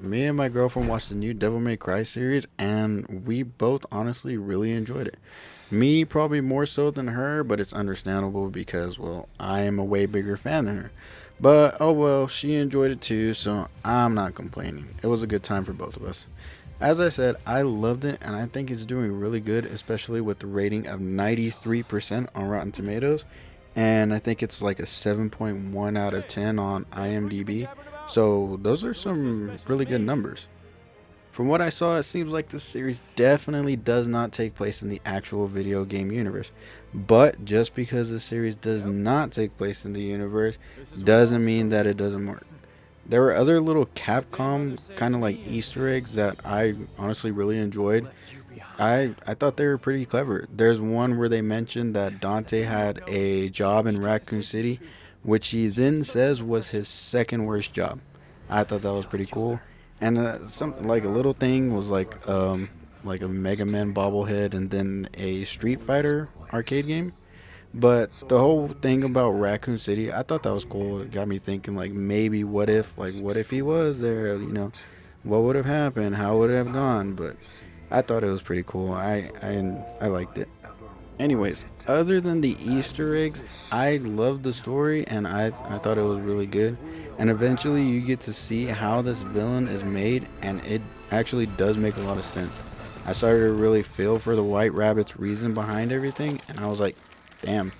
me and my girlfriend watched the new Devil May Cry series, and we both honestly really enjoyed it. Me, probably more so than her, but it's understandable because, well, I am a way bigger fan than her. But oh well, she enjoyed it too, so I'm not complaining. It was a good time for both of us. As I said, I loved it, and I think it's doing really good, especially with the rating of 93% on Rotten Tomatoes. And I think it's like a 7.1 out of 10 on IMDb. So those are some really good numbers. From what I saw, it seems like this series definitely does not take place in the actual video game universe. But just because the series does not take place in the universe doesn't mean that it doesn't work. There were other little Capcom kind of like Easter eggs that I honestly really enjoyed. I thought they were pretty clever. There's one where they mentioned that Dante had a job in Raccoon City, which he then says was his second worst job. I thought that was pretty cool. And something like a little thing was like a Mega Man bobblehead and then a Street Fighter arcade game. But the whole thing about Raccoon City, I thought that was cool. It got me thinking like maybe what if he was there, what would have happened? How would it have gone? But I thought it was pretty cool. I liked it. Anyways, other than the Easter eggs, I loved the story and I thought it was really good. And eventually you get to see how this villain is made, and it actually does make a lot of sense. I started to really feel for the White Rabbit's reason behind everything, and I was like, damn,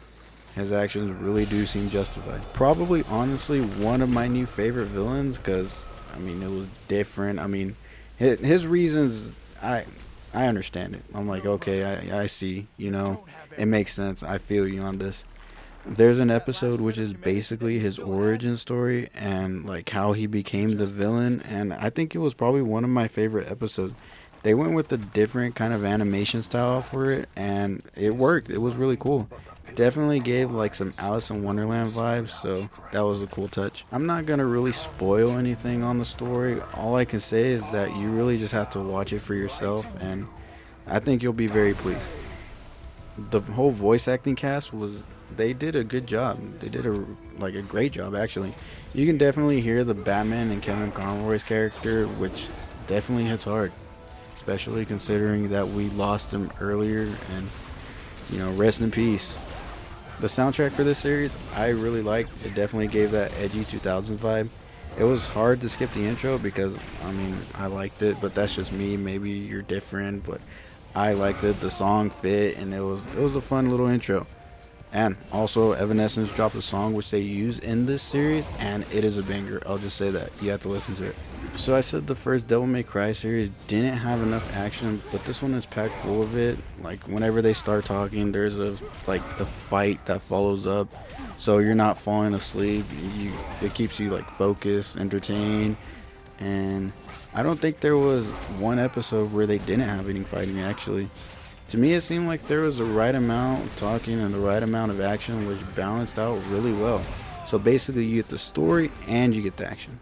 his actions really do seem justified. Probably, honestly, one of my new favorite villains, because, I mean, it was different. I mean, his reasons, I understand it. I'm like, okay, I see, it makes sense. I feel you on this. There's an episode which is basically his origin story and like how he became the villain, and I think it was probably one of my favorite episodes. They went with a different kind of animation style for it, and it worked. It was really cool. Definitely gave like some Alice in Wonderland vibes, so that was a cool touch. I'm not gonna really spoil anything on the story. All I can say is that you really just have to watch it for yourself, and I think you'll be very pleased. The whole voice acting cast was, they did a good job. They did a great job actually. You can definitely hear the Batman and Kevin Conroy's character, which definitely hits hard, especially considering that we lost him earlier, and rest in peace. The soundtrack for this series I really liked. It definitely gave that edgy 2000s vibe. It was hard to skip the intro because I mean I liked it, but that's just me. Maybe you're different, but I liked it. The song fit, and it was a fun little intro. And also, Evanescence dropped a song which they use in this series, and it is a banger. I'll just say that. You have to listen to it. So I said the first Devil May Cry series didn't have enough action, but this one is packed full of it. Like whenever they start talking, there's the fight that follows up, so you're not falling asleep. It keeps you like focused, entertained, and I don't think there was one episode where they didn't have any fighting actually. To me, it seemed like there was the right amount of talking and the right amount of action, which balanced out really well. So basically, you get the story and you get the action.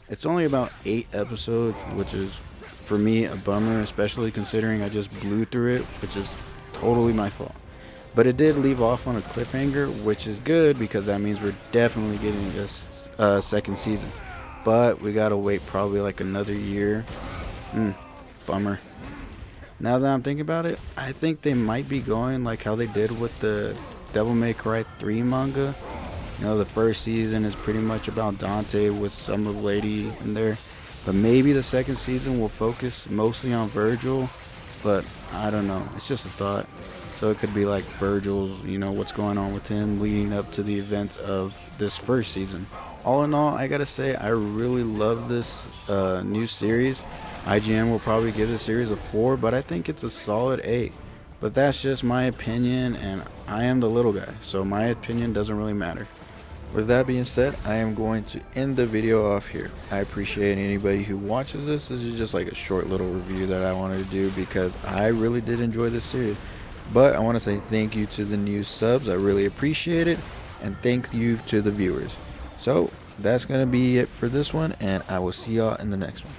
It's only about 8 episodes, which is, for me, a bummer, especially considering I just blew through it, which is totally my fault. But it did leave off on a cliffhanger, which is good because that means we're definitely getting this second season. But we gotta wait probably like another year. Bummer. Now that I'm thinking about it, I think they might be going like how they did with the Devil May Cry 3 manga. The first season is pretty much about Dante with some of the lady in there. But maybe the second season will focus mostly on Virgil. But I don't know. It's just a thought. So it could be like Virgil's, what's going on with him leading up to the events of this first season. All in all, I gotta say, I really love this new series. IGN will probably give the series a 4, but I think it's a solid 8. But that's just my opinion, and I am the little guy, so my opinion doesn't really matter. With that being said, I am going to end the video off here. I appreciate anybody who watches this. This is just like a short little review that I wanted to do because I really did enjoy this series. But I want to say thank you to the new subs. I really appreciate it. And thank you to the viewers. So that's going to be it for this one, and I will see y'all in the next one.